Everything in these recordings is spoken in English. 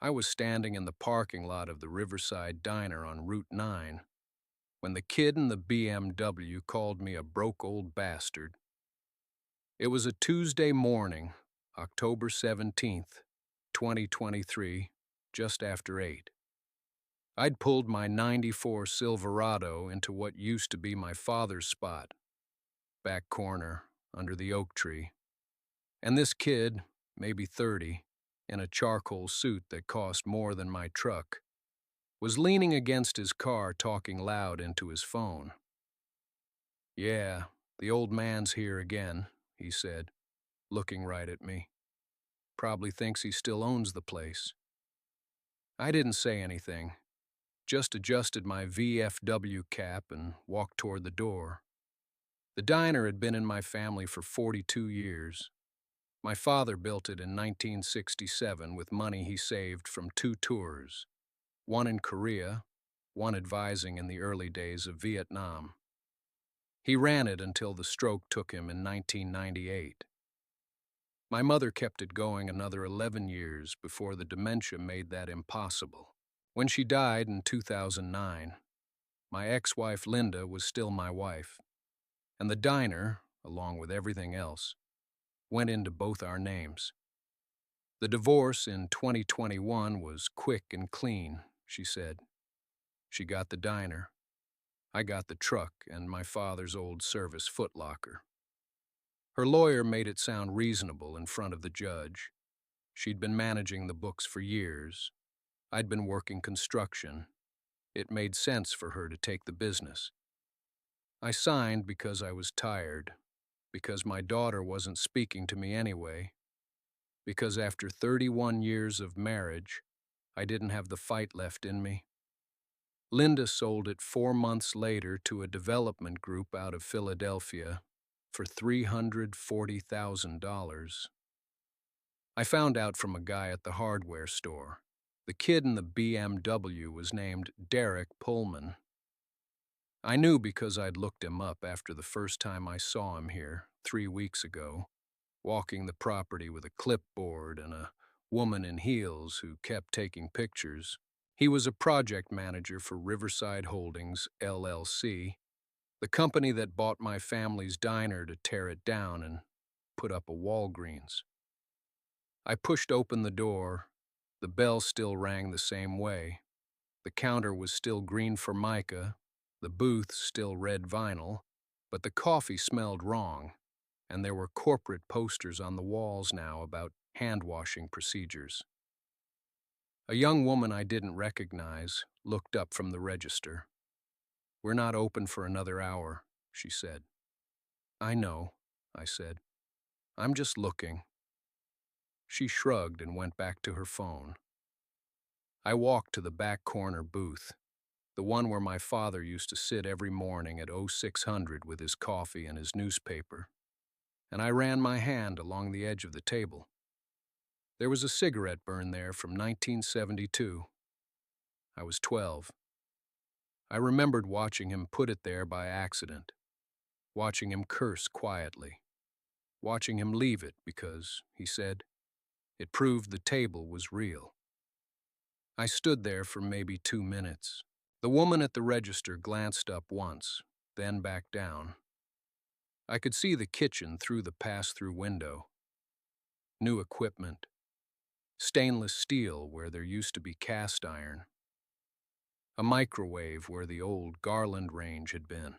I was standing in the parking lot of the Riverside Diner on Route 9 when the kid in the BMW called me a broke old bastard. It was a Tuesday morning, October 17th, 2023, just after 8. I'd pulled my '94 Silverado into what used to be my father's spot, back corner, under the oak tree. And this kid, maybe 30, in a charcoal suit that cost more than my truck, was leaning against his car talking loud into his phone. "Yeah, the old man's here again," he said, looking right at me. "Probably thinks he still owns the place." I didn't say anything, just adjusted my VFW cap and walked toward the door. The diner had been in my family for 42 years. My father built it in 1967 with money he saved from 2 tours, one in Korea, one advising in the early days of Vietnam. He ran it until the stroke took him in 1998. My mother kept it going another 11 years before the dementia made that impossible. When she died in 2009, my ex-wife Linda was still my wife, and the diner, along with everything else, went into both our names. The divorce in 2021 was quick and clean, she said. She got the diner. I got the truck and my father's old service footlocker. Her lawyer made it sound reasonable in front of the judge. She'd been managing the books for years. I'd been working construction. It made sense for her to take the business. I signed because I was tired, because my daughter wasn't speaking to me anyway, because after 31 years of marriage, I didn't have the fight left in me. Linda sold it 4 months later to a development group out of Philadelphia for $340,000. I found out from a guy at the hardware store. The kid in the BMW was named Derek Pullman. I knew because I'd looked him up after the first time I saw him here, 3 weeks ago, walking the property with a clipboard and a woman in heels who kept taking pictures. He was a project manager for Riverside Holdings, LLC, the company that bought my family's diner to tear it down and put up a Walgreens. I pushed open the door. The bell still rang the same way. The counter was still green Formica, the booth still red vinyl, but the coffee smelled wrong, and there were corporate posters on the walls now about hand-washing procedures. A young woman I didn't recognize looked up from the register. "We're not open for another hour," she said. "I know," I said. "I'm just looking." She shrugged and went back to her phone. I walked to the back corner booth, the one where my father used to sit every morning at 0600 with his coffee and his newspaper, and I ran my hand along the edge of the table. There was a cigarette burn there from 1972. I was 12. I remembered watching him put it there by accident, watching him curse quietly, watching him leave it because, he said, it proved the table was real. I stood there for maybe 2 minutes. The woman at the register glanced up once, then back down. I could see the kitchen through the pass-through window. New equipment. Stainless steel where there used to be cast iron. A microwave where the old Garland range had been.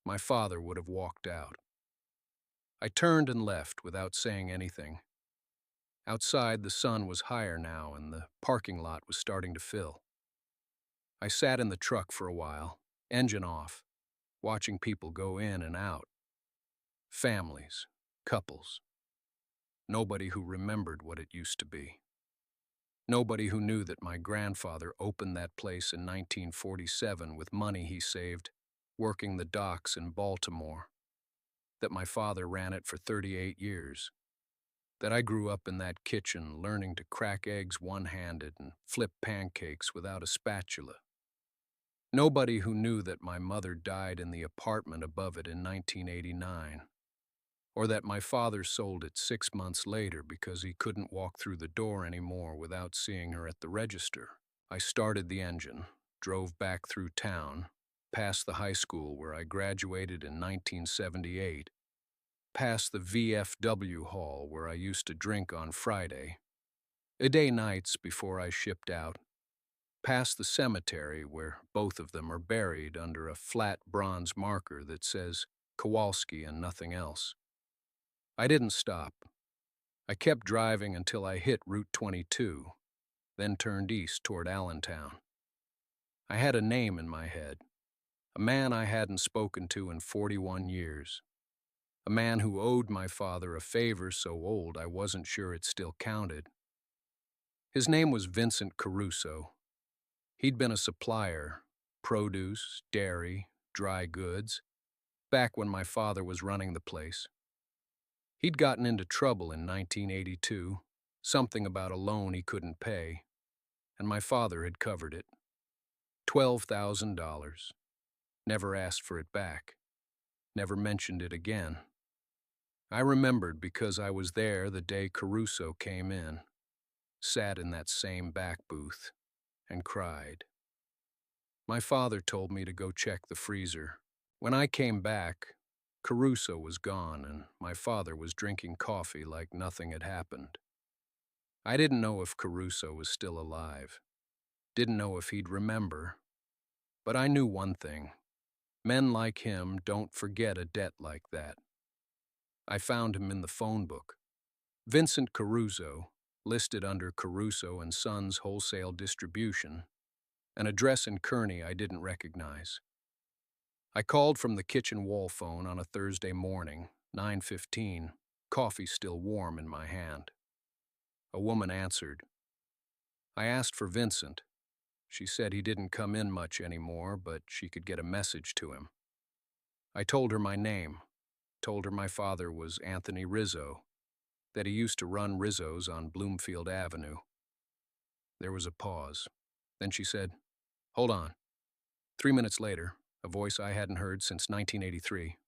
My father would have walked out. I turned and left without saying anything. Outside, the sun was higher now and the parking lot was starting to fill. I sat in the truck for a while, engine off, watching people go in and out. Families, couples. Nobody who remembered what it used to be. Nobody who knew that my grandfather opened that place in 1947 with money he saved working the docks in Baltimore. That my father ran it for 38 years. That I grew up in that kitchen learning to crack eggs one-handed and flip pancakes without a spatula. Nobody who knew that my mother died in the apartment above it in 1989. or that my father sold it 6 months later because he couldn't walk through the door anymore without seeing her at the register. I started the engine, drove back through town, past the high school where I graduated in 1978, past the VFW hall where I used to drink on Friday, a day nights before I shipped out, past the cemetery where both of them are buried under a flat bronze marker that says Kowalski and nothing else. I didn't stop. I kept driving until I hit Route 22, then turned east toward Allentown. I had a name in my head, a man I hadn't spoken to in 41 years, a man who owed my father a favor so old I wasn't sure it still counted. His name was Vincent Caruso. He'd been a supplier, produce, dairy, dry goods, back when my father was running the place. He'd gotten into trouble in 1982, something about a loan he couldn't pay, and my father had covered it. $12,000. Never asked for it back. Never mentioned it again. I remembered because I was there the day Caruso came in, sat in that same back booth, and cried. My father told me to go check the freezer. When I came back, Caruso was gone and my father was drinking coffee like nothing had happened. I didn't know if Caruso was still alive. Didn't know if he'd remember. But I knew one thing. Men like him don't forget a debt like that. I found him in the phone book. Vincent Caruso, listed under Caruso and Sons Wholesale Distribution, an address in Kearney I didn't recognize. I called from the kitchen wall phone on a Thursday morning, 9:15, coffee still warm in my hand. A woman answered. I asked for Vincent. She said he didn't come in much anymore, but she could get a message to him. I told her my name, told her my father was Anthony Rizzo, that he used to run Rizzo's on Bloomfield Avenue. There was a pause. Then she said, "Hold on." 3 minutes later, a voice I hadn't heard since 1983.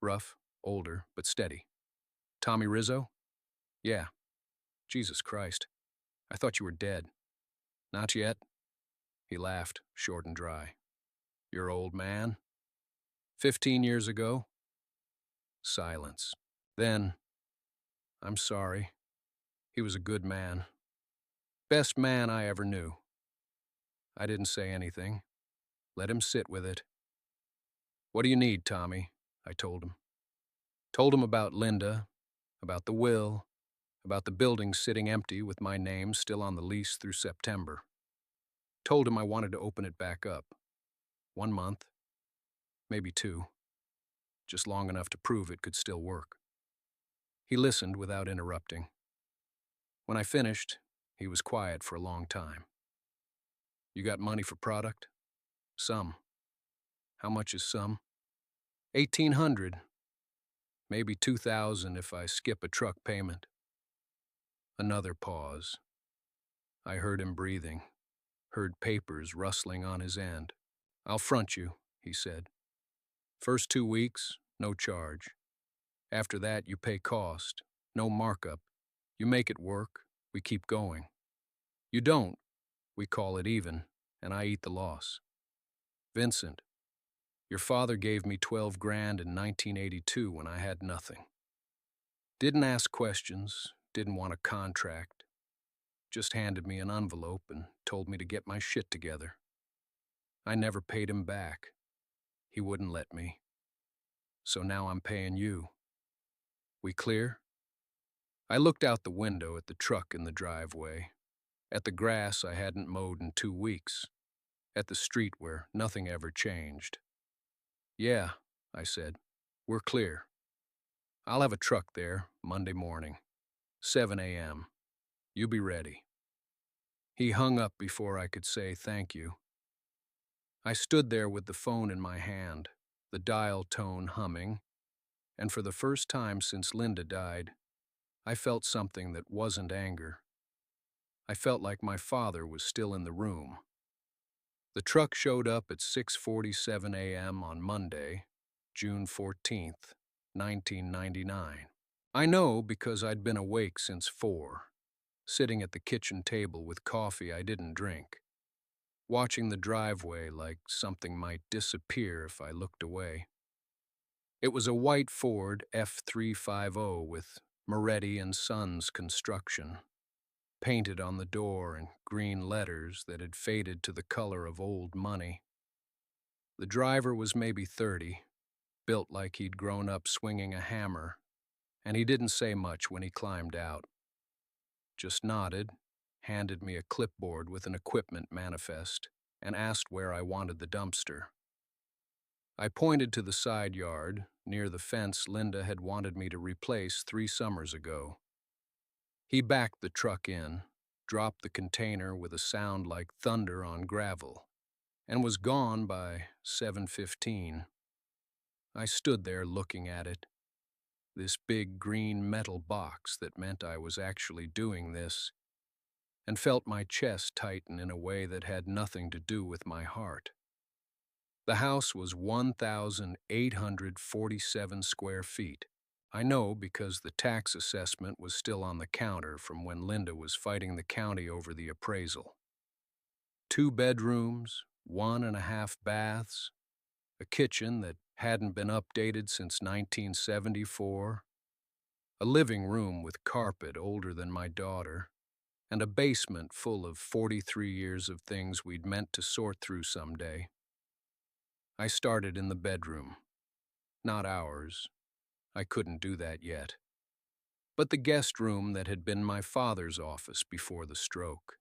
Rough, older, but steady. "Tommy Rizzo?" "Yeah." "Jesus Christ. I thought you were dead." "Not yet." He laughed, short and dry. "Your old man?" 15 years ago? Silence. Then, "I'm sorry. He was a good man. Best man I ever knew." I didn't say anything. Let him sit with it. "What do you need, Tommy?" I told him. Told him about Linda, about the will, about the building sitting empty with my name still on the lease through September. Told him I wanted to open it back up. 1 month, maybe 2, just long enough to prove it could still work. He listened without interrupting. When I finished, he was quiet for a long time. "You got money for product?" "Some." "How much is some?" $1,800. Maybe 2,000 if I skip a truck payment. Another pause. I heard him breathing, heard papers rustling on his end. "I'll front you," he said. "First 2 weeks, no charge. After that, you pay cost, no markup. You make it work, we keep going. You don't, we call it even, and I eat the loss. Vincent, your father gave me 12 grand in 1982 when I had nothing. Didn't ask questions, didn't want a contract. Just handed me an envelope and told me to get my shit together. I never paid him back. He wouldn't let me. So now I'm paying you. We clear?" I looked out the window at the truck in the driveway, at the grass I hadn't mowed in 2 weeks, at the street where nothing ever changed. "Yeah," I said, "we're clear. I'll have a truck there Monday morning, 7 a.m. You be ready." He hung up before I could say thank you. I stood there with the phone in my hand, the dial tone humming, and for the first time since Linda died, I felt something that wasn't anger. I felt like my father was still in the room. The truck showed up at 6:47 a.m. on Monday, June 14th, 1999. I know because I'd been awake since 4, sitting at the kitchen table with coffee I didn't drink, watching the driveway like something might disappear if I looked away. It was a white Ford F350 with Moretti and Sons construction, painted on the door in green letters that had faded to the color of old money. The driver was maybe 30, built like he'd grown up swinging a hammer, and he didn't say much when he climbed out. Just nodded, handed me a clipboard with an equipment manifest, and asked where I wanted the dumpster. I pointed to the side yard, near the fence Linda had wanted me to replace 3 summers ago. He backed the truck in, dropped the container with a sound like thunder on gravel, and was gone by 7:15. I stood there looking at it, this big green metal box that meant I was actually doing this, and felt my chest tighten in a way that had nothing to do with my heart. The house was 1,847 square feet. I know because the tax assessment was still on the counter from when Linda was fighting the county over the appraisal. 2 bedrooms, 1.5 baths, a kitchen that hadn't been updated since 1974, a living room with carpet older than my daughter, and a basement full of 43 years of things we'd meant to sort through someday. I started in the bedroom. Not ours. I couldn't do that yet. But the guest room that had been my father's office before the stroke.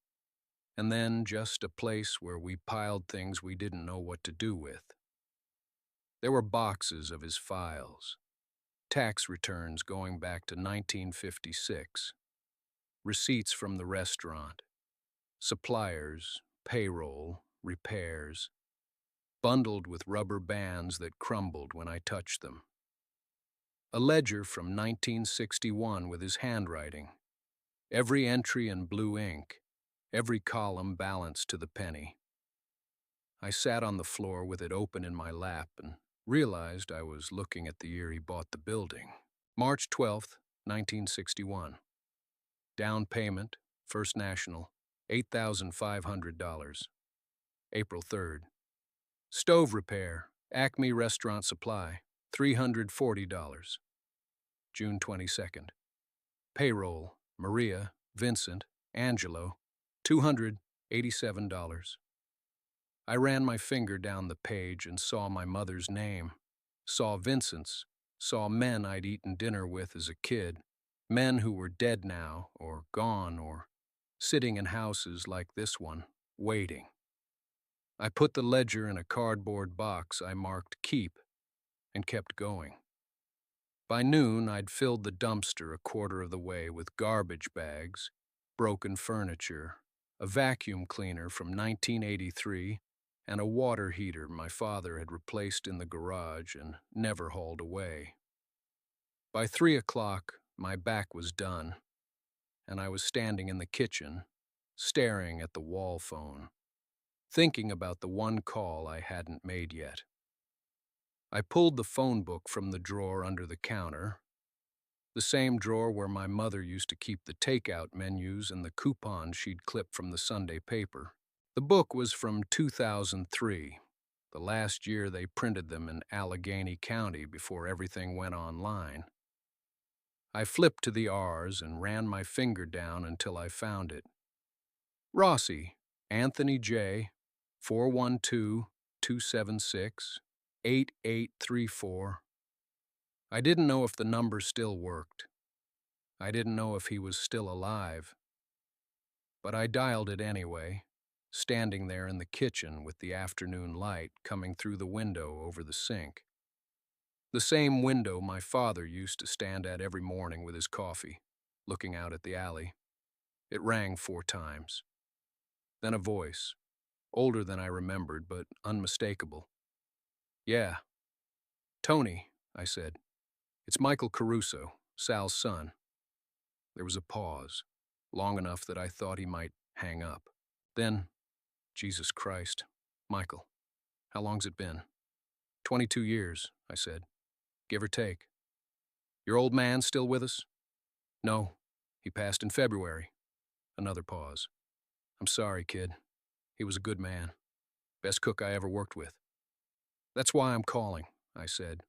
And then just a place where we piled things we didn't know what to do with. There were boxes of his files, tax returns going back to 1956, receipts from the restaurant, suppliers, payroll, repairs, bundled with rubber bands that crumbled when I touched them. A ledger from 1961 with his handwriting, every entry in blue ink, every column balanced to the penny. I sat on the floor with it open in my lap and realized I was looking at the year he bought the building. March 12th, 1961. Down payment, First National, $8,500. April 3rd. Stove repair, Acme Restaurant Supply, $340. June 22nd. Payroll, Maria, Vincent, Angelo, $287. I ran my finger down the page and saw my mother's name, saw Vincent's, saw men I'd eaten dinner with as a kid, men who were dead now, or gone, or sitting in houses like this one, waiting. I put the ledger in a cardboard box I marked Keep and kept going. By noon, I'd filled the dumpster a quarter of the way with garbage bags, broken furniture, a vacuum cleaner from 1983, and a water heater my father had replaced in the garage and never hauled away. By 3 o'clock, my back was done, and I was standing in the kitchen, staring at the wall phone, thinking about the one call I hadn't made yet. I pulled the phone book from the drawer under the counter, the same drawer where my mother used to keep the takeout menus and the coupons she'd clipped from the Sunday paper. The book was from 2003, the last year they printed them in Allegheny County before everything went online. I flipped to the R's and ran my finger down until I found it. Rossi, Anthony J., 412-276-8834. I didn't know if the number still worked. I didn't know if he was still alive. But I dialed it anyway, standing there in the kitchen with the afternoon light coming through the window over the sink. The same window my father used to stand at every morning with his coffee, looking out at the alley. It rang 4 times. Then a voice, older than I remembered, but unmistakable. "Yeah." "Tony," I said. "It's Michael Caruso, Sal's son." There was a pause, long enough that I thought he might hang up. Then, "Jesus Christ, Michael, how long's it been?" 22 years, I said. "Give or take." Your old man still with us? No, he passed in February. Another pause. I'm sorry, kid. He was a good man. Best cook I ever worked with. That's why I'm calling, I said.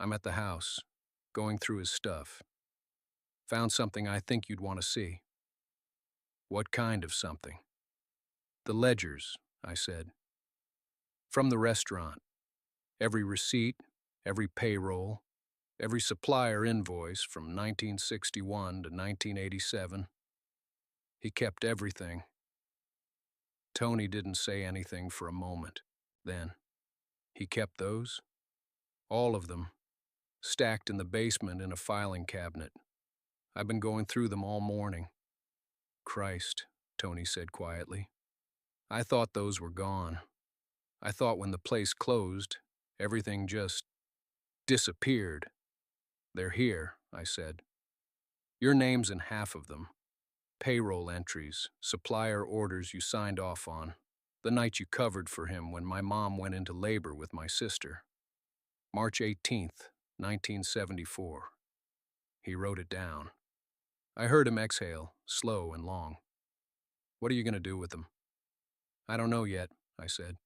I'm at the house, going through his stuff. Found something I think you'd want to see. What kind of something? The ledgers, I said. From the restaurant. Every receipt, every payroll, every supplier invoice from 1961 to 1987. He kept everything. Tony didn't say anything for a moment. Then, he kept those? All of them, stacked in the basement in a filing cabinet. I've been going through them all morning. Christ, Tony said quietly. I thought those were gone. I thought when the place closed, everything just disappeared. They're here, I said. Your name's in half of them. Payroll entries, supplier orders you signed off on, the night you covered for him when my mom went into labor with my sister. March 18th, 1974. He wrote it down. I heard him exhale, slow and long. What are you going to do with them? I don't know yet, I said.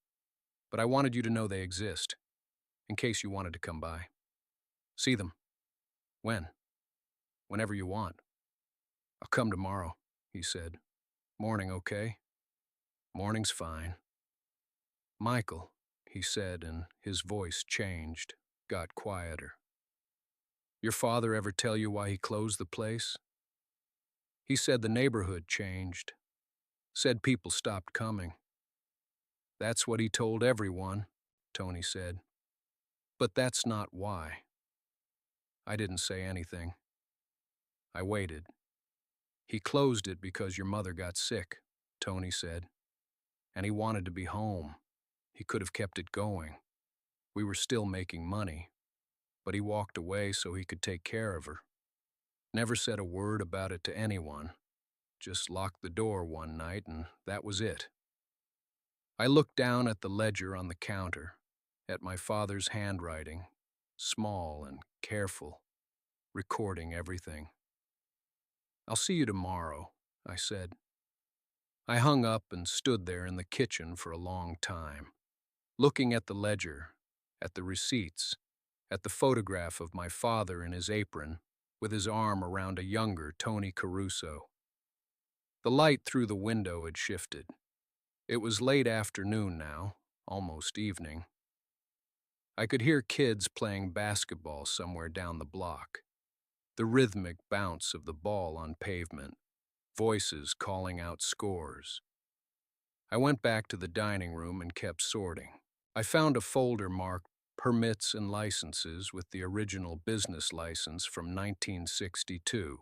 But I wanted you to know they exist, in case you wanted to come by. See them. When? Whenever you want. I'll come tomorrow, he said. Morning, okay? Morning's fine. Michael, he said, and his voice changed, got quieter. Your father ever tell you why he closed the place? He said the neighborhood changed. Said people stopped coming. That's what he told everyone, Tony said. But that's not why. I didn't say anything. I waited. He closed it because your mother got sick, Tony said. And he wanted to be home. He could have kept it going. We were still making money. But he walked away so he could take care of her. Never said a word about it to anyone. Just locked the door one night and that was it. I looked down at the ledger on the counter, at my father's handwriting, small and careful, recording everything. I'll see you tomorrow, I said. I hung up and stood there in the kitchen for a long time, looking at the ledger, at the receipts, at the photograph of my father in his apron, with his arm around a younger Tony Caruso. The light through the window had shifted. It was late afternoon now, almost evening. I could hear kids playing basketball somewhere down the block, the rhythmic bounce of the ball on pavement, voices calling out scores. I went back to the dining room and kept sorting. I found a folder marked Permits and Licenses with the original business license from 1962.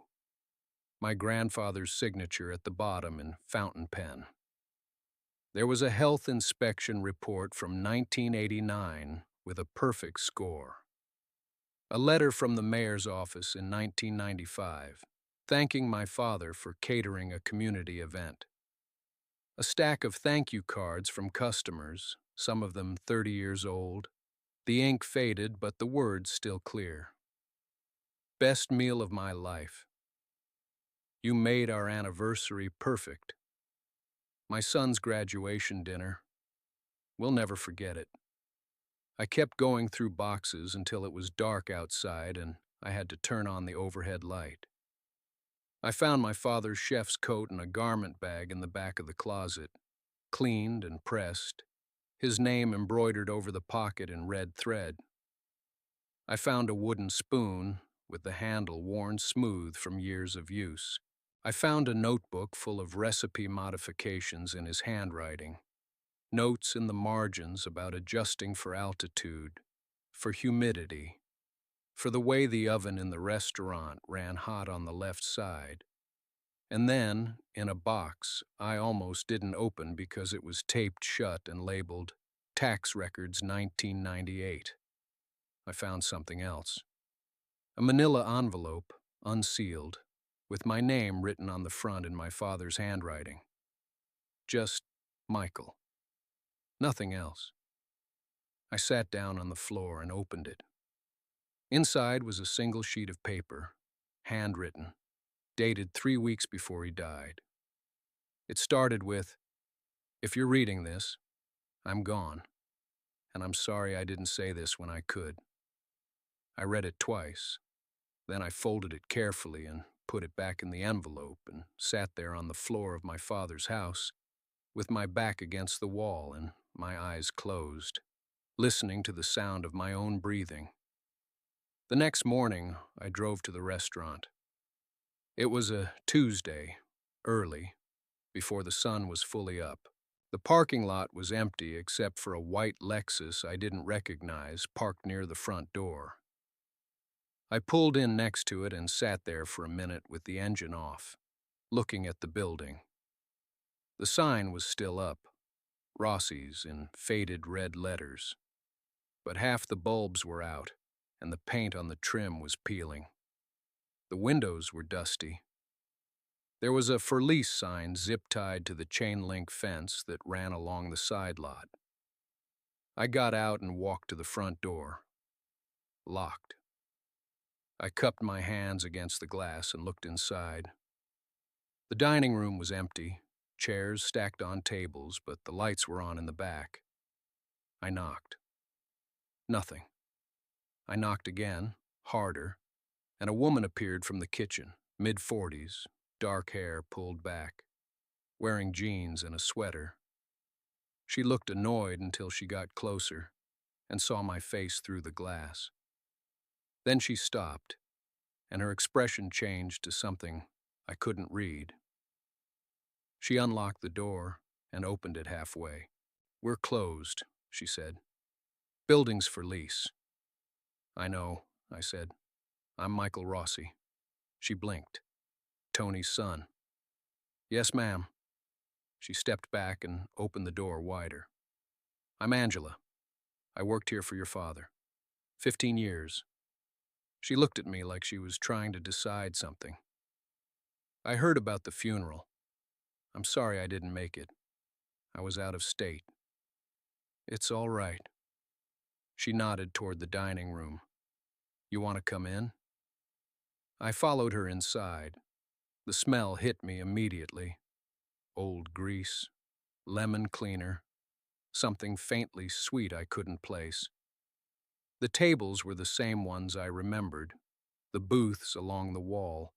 My grandfather's signature at the bottom in fountain pen. There was a health inspection report from 1989 with a perfect score. A letter from the mayor's office in 1995, thanking my father for catering a community event. A stack of thank you cards from customers, some of them 30 years old. The ink faded, but the words still clear. Best meal of my life. You made our anniversary perfect. My son's graduation dinner. We'll never forget it. I kept going through boxes until it was dark outside and I had to turn on the overhead light. I found my father's chef's coat in a garment bag in the back of the closet, cleaned and pressed, his name embroidered over the pocket in red thread. I found a wooden spoon with the handle worn smooth from years of use. I found a notebook full of recipe modifications in his handwriting, notes in the margins about adjusting for altitude, for humidity, for the way the oven in the restaurant ran hot on the left side. And then, in a box I almost didn't open because it was taped shut and labeled Tax Records 1998. I found something else. A manila envelope, unsealed, with my name written on the front in my father's handwriting. Just Michael. Nothing else. I sat down on the floor and opened it. Inside was a single sheet of paper, handwritten, dated 3 weeks before he died. It started with, "If you're reading this, I'm gone, and I'm sorry I didn't say this when I could." I read it twice. Then I folded it carefully and put it back in the envelope and sat there on the floor of my father's house with my back against the wall and my eyes closed, listening to the sound of my own breathing. The next morning, I drove to the restaurant. It was a Tuesday, early, before the sun was fully up. The parking lot was empty except for a white Lexus I didn't recognize parked near the front door. I pulled in next to it and sat there for a minute with the engine off, looking at the building. The sign was still up, Rossi's in faded red letters, but half the bulbs were out and the paint on the trim was peeling. The windows were dusty. There was a for lease sign zip-tied to the chain-link fence that ran along the side lot. I got out and walked to the front door. Locked. I cupped my hands against the glass and looked inside. The dining room was empty, chairs stacked on tables, but the lights were on in the back. I knocked. Nothing. I knocked again, harder, and a woman appeared from the kitchen, mid-40s, dark hair pulled back, wearing jeans and a sweater. She looked annoyed until she got closer and saw my face through the glass. Then she stopped, and her expression changed to something I couldn't read. She unlocked the door and opened it halfway. "We're closed," she said. "Building's for lease." "I know," I said. "I'm Michael Rossi." She blinked. "Tony's son." "Yes, ma'am." She stepped back and opened the door wider. "I'm Angela. I worked here for your father. 15 years. She looked at me like she was trying to decide something. "I heard about the funeral. I'm sorry I didn't make it. I was out of state." "It's all right." She nodded toward the dining room. "You want to come in?" I followed her inside. The smell hit me immediately. Old grease, lemon cleaner, something faintly sweet I couldn't place. The tables were the same ones I remembered, the booths along the wall,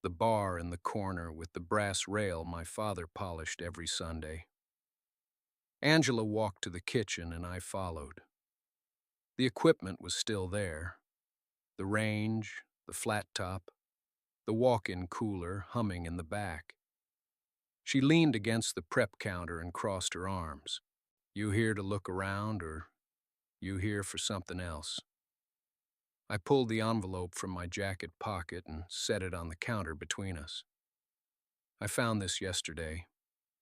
the bar in the corner with the brass rail my father polished every Sunday. Angela walked to the kitchen and I followed. The equipment was still there. The range, the flat top, the walk-in cooler humming in the back. She leaned against the prep counter and crossed her arms. "You here to look around, or you here for something else?" I pulled the envelope from my jacket pocket and set it on the counter between us. "I found this yesterday,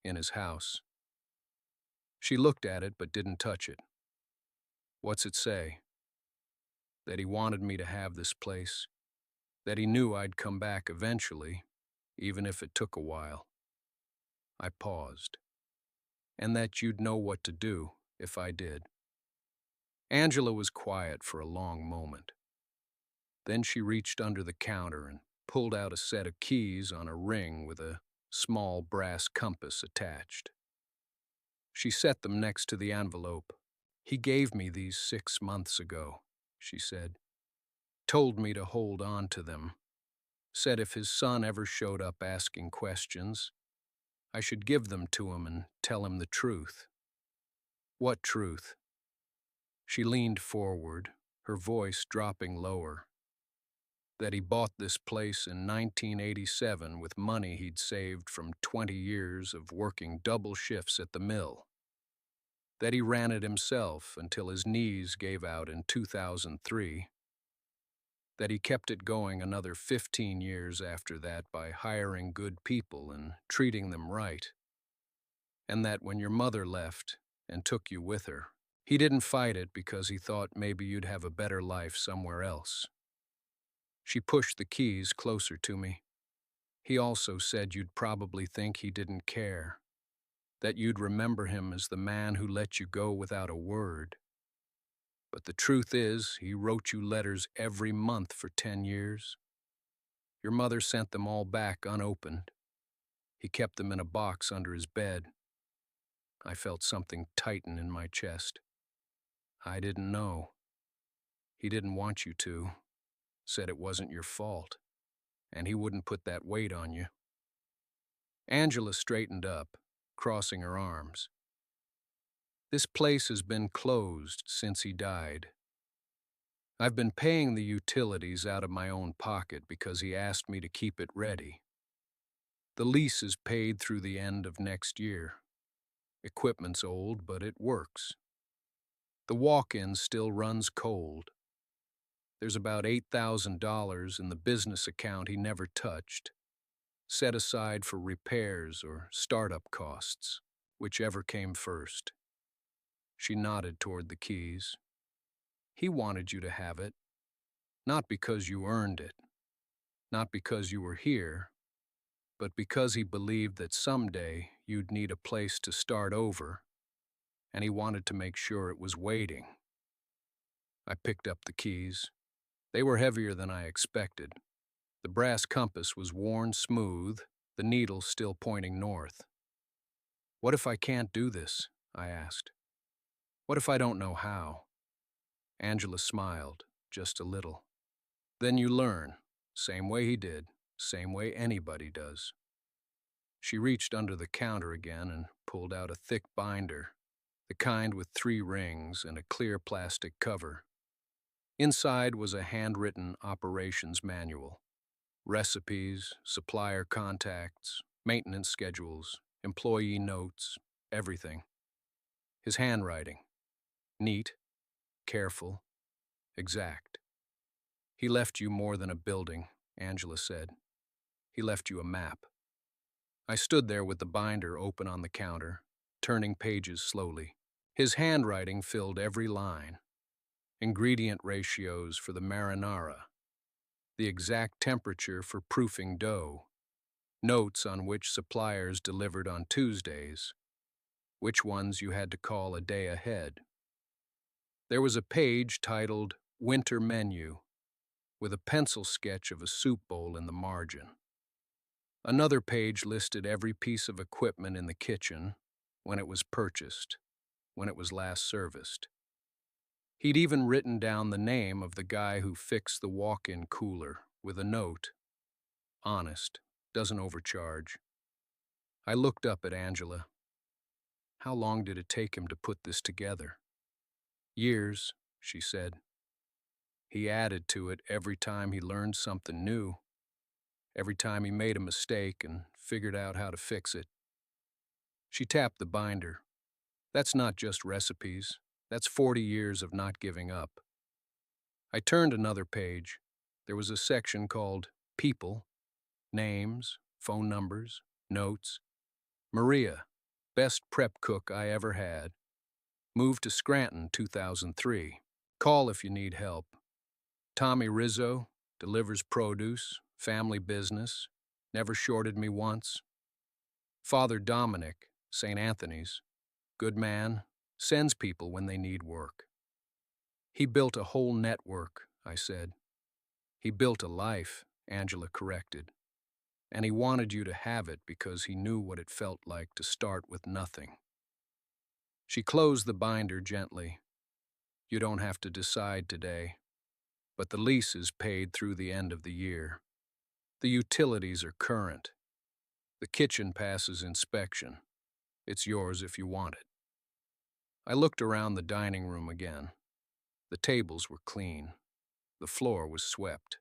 in his house." She looked at it but didn't touch it. "What's it say?" "That he wanted me to have this place, that he knew I'd come back eventually, even if it took a while." I paused. "And that you'd know what to do if I did." Angela was quiet for a long moment. Then she reached under the counter and pulled out a set of keys on a ring with a small brass compass attached. She set them next to the envelope. "He gave me these 6 months ago," she said. "Told me to hold on to them. Said if his son ever showed up asking questions, I should give them to him and tell him the truth." "What truth?" She leaned forward, her voice dropping lower. "That he bought this place in 1987 with money he'd saved from 20 years of working double shifts at the mill. That he ran it himself until his knees gave out in 2003. That he kept it going another 15 years after that by hiring good people and treating them right. And that when your mother left and took you with her, he didn't fight it because he thought maybe you'd have a better life somewhere else." She pushed the keys closer to me. "He also said you'd probably think he didn't care, that you'd remember him as the man who let you go without a word. But the truth is, he wrote you letters every month for 10 years. Your mother sent them all back unopened. He kept them in a box under his bed. I felt something tighten in my chest. I didn't know. He didn't want you to. Said it wasn't your fault. And he wouldn't put that weight on you. Angela straightened up, crossing her arms. This place has been closed since he died. I've been paying the utilities out of my own pocket because he asked me to keep it ready. The lease is paid through the end of next year. Equipment's old, but it works. The walk-in still runs cold. There's about $8,000 in the business account he never touched, set aside for repairs or startup costs, whichever came first. She nodded toward the keys. He wanted you to have it, not because you earned it, not because you were here, but because he believed that someday you'd need a place to start over, and he wanted to make sure it was waiting. I picked up the keys. They were heavier than I expected. The brass compass was worn smooth, the needle still pointing north. What if I can't do this? I asked. What if I don't know how? Angela smiled, just a little. Then you learn, same way he did, same way anybody does. She reached under the counter again and pulled out a thick binder, the kind with 3 rings and a clear plastic cover. Inside was a handwritten operations manual. Recipes, supplier contacts, maintenance schedules, employee notes, everything. His handwriting. Neat, careful, exact. He left you more than a building, Angela said. He left you a map. I stood there with the binder open on the counter, turning pages slowly. His handwriting filled every line. Ingredient ratios for the marinara, the exact temperature for proofing dough, notes on which suppliers delivered on Tuesdays, which ones you had to call a day ahead. There was a page titled Winter Menu, with a pencil sketch of a soup bowl in the margin. Another page listed every piece of equipment in the kitchen, when it was purchased, when it was last serviced. He'd even written down the name of the guy who fixed the walk-in cooler with a note. Honest, doesn't overcharge. I looked up at Angela. How long did it take him to put this together? Years, she said. He added to it every time he learned something new, every time he made a mistake and figured out how to fix it. She tapped the binder. That's not just recipes. That's 40 years of not giving up. I turned another page. There was a section called People, Names, Phone Numbers, Notes. Maria, best prep cook I ever had. Moved to Scranton, 2003. Call if you need help. Tommy Rizzo, delivers produce, family business, never shorted me once. Father Dominic, St. Anthony's, good man, sends people when they need work. He built a whole network, I said. He built a life, Angela corrected. And he wanted you to have it because he knew what it felt like to start with nothing. She closed the binder gently. You don't have to decide today, but the lease is paid through the end of the year. The utilities are current. The kitchen passes inspection. It's yours if you want it. I looked around the dining room again. The tables were clean. The floor was swept.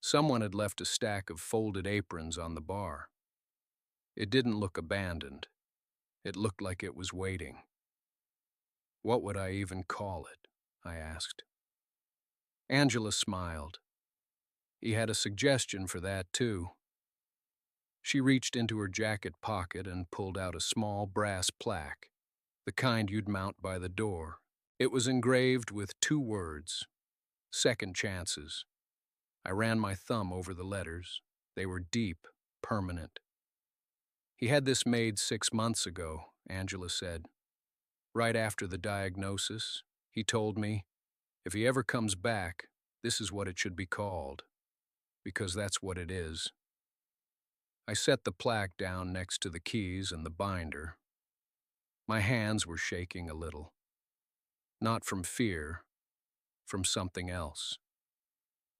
Someone had left a stack of folded aprons on the bar. It didn't look abandoned. It looked like it was waiting. What would I even call it? I asked. Angela smiled. He had a suggestion for that, too. She reached into her jacket pocket and pulled out a small brass plaque, the kind you'd mount by the door. It was engraved with 2 words, second chances. I ran my thumb over the letters. They were deep, permanent. He had this made 6 months ago, Angela said. Right after the diagnosis, He told me, if he ever comes back, this is what it should be called, because that's what it is. I set the plaque down next to the keys and the binder. My hands were shaking a little. Not from fear, from something else.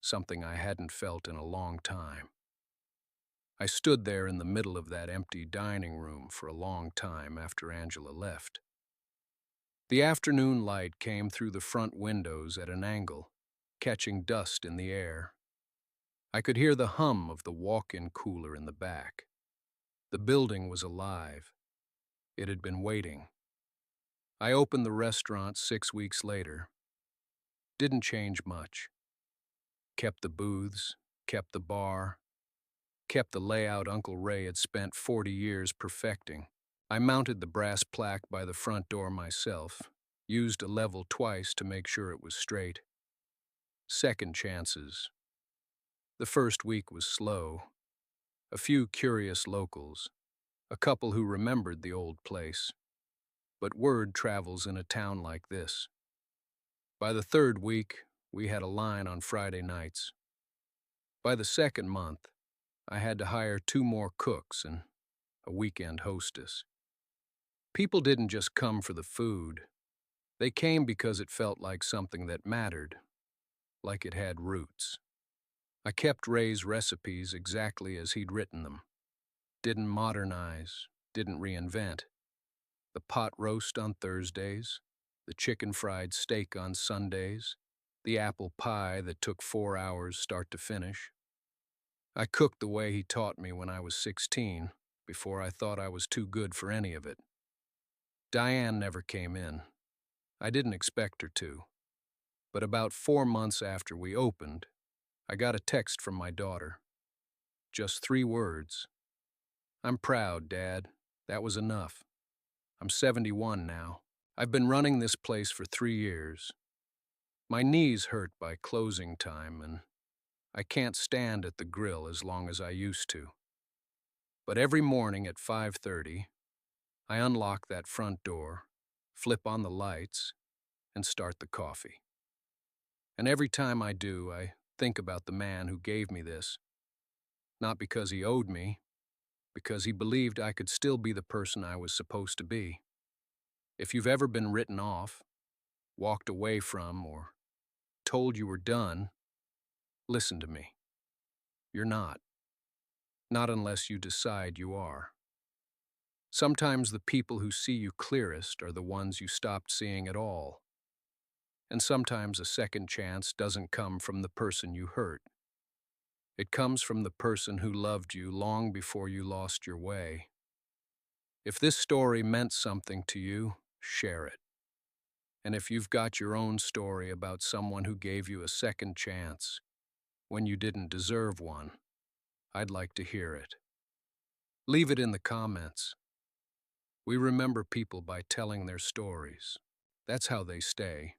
Something I hadn't felt in a long time. I stood there in the middle of that empty dining room for a long time after Angela left. The afternoon light came through the front windows at an angle, catching dust in the air. I could hear the hum of the walk-in cooler in the back. The building was alive. It had been waiting. I opened the restaurant 6 weeks later. Didn't change much. Kept the booths, kept the bar, kept the layout Uncle Ray had spent 40 years perfecting. I mounted the brass plaque by the front door myself, used a level twice to make sure it was straight. Second chances. The first week was slow. A few curious locals, a couple who remembered the old place. But word travels in a town like this. By the third week, we had a line on Friday nights. By the second month, I had to hire 2 more cooks and a weekend hostess. People didn't just come for the food. They came because it felt like something that mattered, like it had roots. I kept Ray's recipes exactly as he'd written them. Didn't modernize, didn't reinvent. The pot roast on Thursdays, the chicken fried steak on Sundays, the apple pie that took 4 hours start to finish. I cooked the way he taught me when I was 16, before I thought I was too good for any of it. Diane never came in. I didn't expect her to. But about 4 months after we opened, I got a text from my daughter. Just 3 words. "I'm proud, Dad. That was enough. I'm 71 now. I've been running this place for 3 years. My knees hurt by closing time, and I can't stand at the grill as long as I used to. But every morning at 5:30, I unlock that front door, flip on the lights, and start the coffee. And every time I do, I think about the man who gave me this. Not because he owed me, because he believed I could still be the person I was supposed to be. If you've ever been written off, walked away from, or told you were done, listen to me. You're not. Not unless you decide you are. Sometimes the people who see you clearest are the ones you stopped seeing at all. And sometimes a second chance doesn't come from the person you hurt. It comes from the person who loved you long before you lost your way. If this story meant something to you, share it. And if you've got your own story about someone who gave you a second chance when you didn't deserve one, I'd like to hear it. Leave it in the comments. We remember people by telling their stories. That's how they stay.